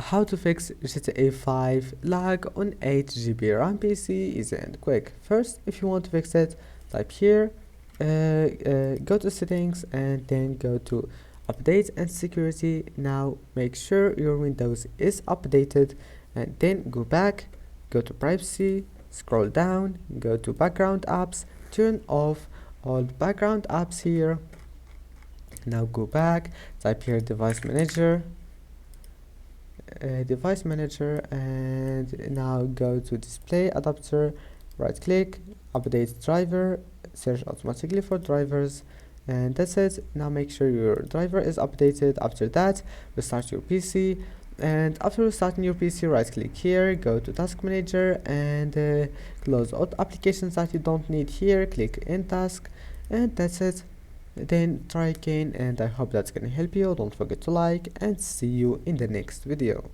how to fix GTA 5 lag on 8 GB RAM PC easy and quick. First, if you want to fix it, type here, go to settings and then go to update and security. Now make sure your Windows is updated and then go back, go to privacy, scroll down, go to background apps, turn off all background apps here. Now go back, type here device manager, and now go to display adapter, right click, update driver, search automatically for drivers, and that's it. Now make sure your driver is updated. After that, restart your PC, and after restarting your PC, right click here, go to task manager and close all applications that you don't need here, click end task, and that's it. Then try again, and I hope that's gonna help you. Don't forget to like and see you in the next video.